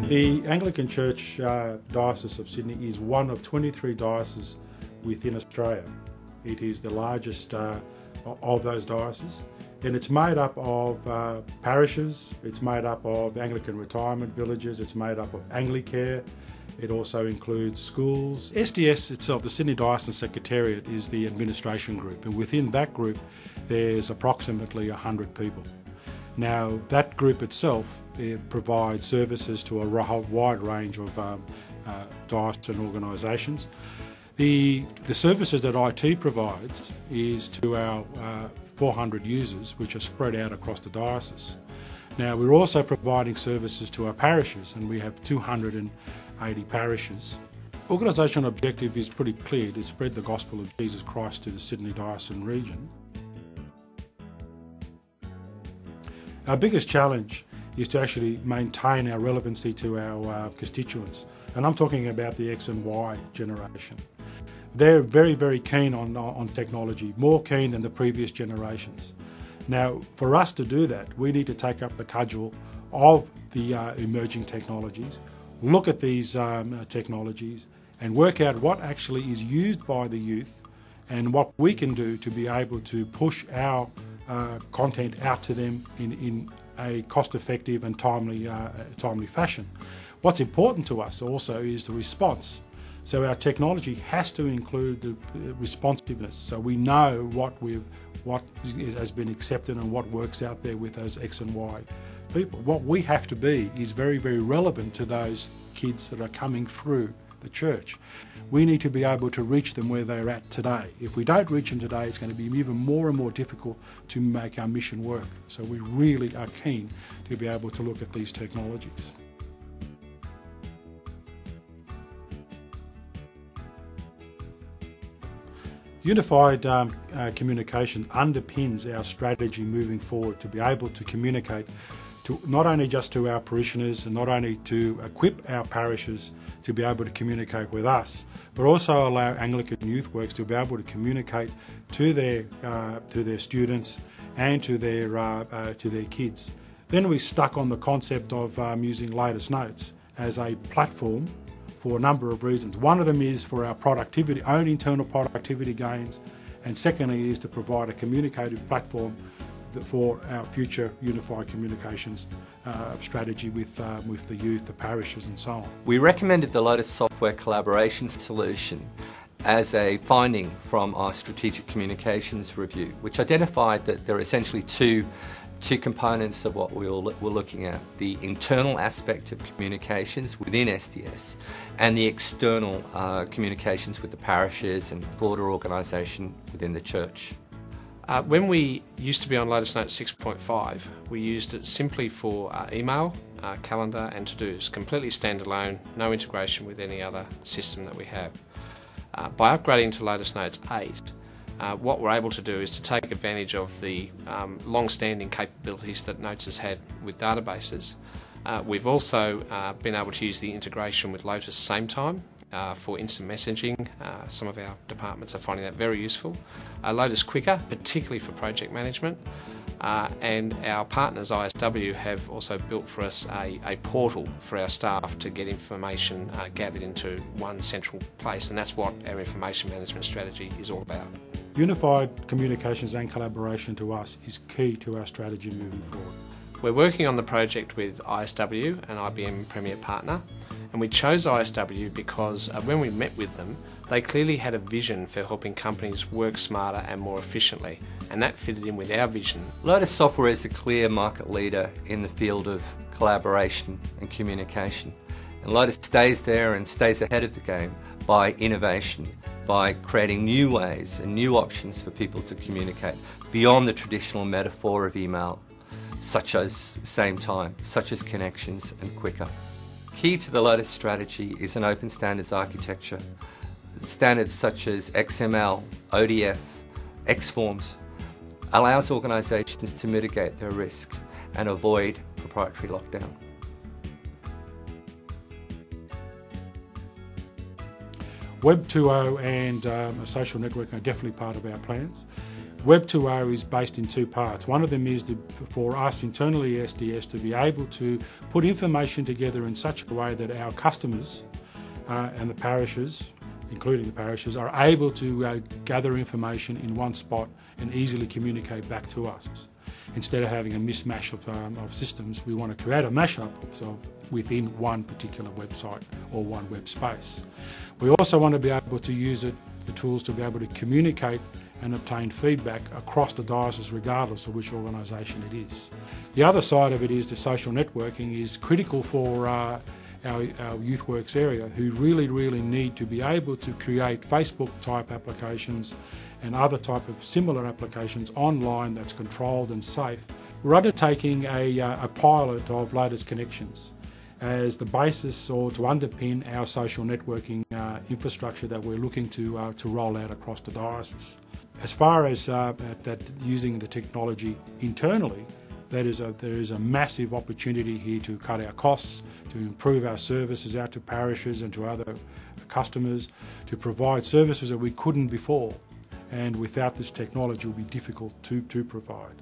The Anglican Church Diocese of Sydney is one of 23 dioceses within Australia. It is the largest of those dioceses, and it's made up of parishes, it's made up of Anglican retirement villages, it's made up of Anglicare, it also includes schools. SDS itself, the Sydney Diocesan Secretariat, is the administration group, and within that group there's approximately 100 people. Now that group itself provides services to a whole wide range of diocesan organisations. The services that IT provides is to our 400 users, which are spread out across the diocese. Now we're also providing services to our parishes, and we have 280 parishes. Organisational objective is pretty clear: to spread the gospel of Jesus Christ to the Sydney diocesan region. Our biggest challenge is to actually maintain our relevancy to our constituents, and I'm talking about the X and Y generation. They're very, very keen on technology, more keen than the previous generations. Now, for us to do that, we need to take up the cudgel of the emerging technologies, look at these technologies and work out what actually is used by the youth and what we can do to be able to push our content out to them in a cost-effective and timely fashion. What's important to us also is the response. So our technology has to include the responsiveness, so we know what has been accepted and what works out there with those X and Y people. What we have to be is very, very relevant to those kids that are coming through the church. We need to be able to reach them where they're at today. If we don't reach them today, it's going to be even more and more difficult to make our mission work. So we really are keen to be able to look at these technologies. Unified communication underpins our strategy moving forward to be able to communicate to not only just to our parishioners and not only to equip our parishes to be able to communicate with us, but also allow Anglican Youth Works to be able to communicate to their students and to their kids. Then we stuck on the concept of using Lotus Notes as a platform for a number of reasons. One of them is for our productivity, own internal productivity gains, and secondly is to provide a communicative platform for our future unified communications strategy with the youth, the parishes and so on. We recommended the Lotus software collaboration solution as a finding from our strategic communications review, which identified that there are essentially two components of what we're looking at: the internal aspect of communications within SDS and the external communications with the parishes and broader organisation within the church. When we used to be on Lotus Note 6.5, we used it simply for email, calendar and to-dos, completely standalone, no integration with any other system that we have. By upgrading to Lotus Notes 8, what we're able to do is to take advantage of the long-standing capabilities that Notes has had with databases. We've also been able to use the integration with Lotus same time for instant messaging. Some of our departments are finding that very useful. Lotus Quicker, particularly for project management. And our partners ISW have also built for us a portal for our staff to get information gathered into one central place, and that's what our information management strategy is all about. Unified communications and collaboration to us is key to our strategy moving forward. We're working on the project with ISW, an IBM Premier Partner, and we chose ISW because when we met with them, they clearly had a vision for helping companies work smarter and more efficiently, and that fitted in with our vision. Lotus Software is the clear market leader in the field of collaboration and communication, and Lotus stays there and stays ahead of the game by innovation, by creating new ways and new options for people to communicate beyond the traditional metaphor of email, such as same time, such as connections and quicker. Key to the Lotus strategy is an open standards architecture. Standards such as XML, ODF, Xforms allows organisations to mitigate their risk and avoid proprietary lockdown. Web 2.0 and social networking are definitely part of our plans. Web 2.0 is based in two parts. One of them is for us internally at SDS to be able to put information together in such a way that our customers and the parishes, including the parishes, are able to gather information in one spot and easily communicate back to us. Instead of having a mismatch of systems, we want to create a mashup within one particular website or one web space. We also want to be able to use the tools to be able to communicate and obtain feedback across the diocese regardless of which organisation it is. The other side of it is the social networking is critical for our youth works area, who really need to be able to create Facebook type applications and other type of similar applications online that's controlled and safe. We're undertaking a pilot of Lotus Connections as the basis or to underpin our social networking infrastructure that we're looking to roll out across the diocese. As far as using the technology internally, there is a massive opportunity here to cut our costs, to improve our services out to parishes and to other customers, to provide services that we couldn't before, and without this technology it will be difficult to provide.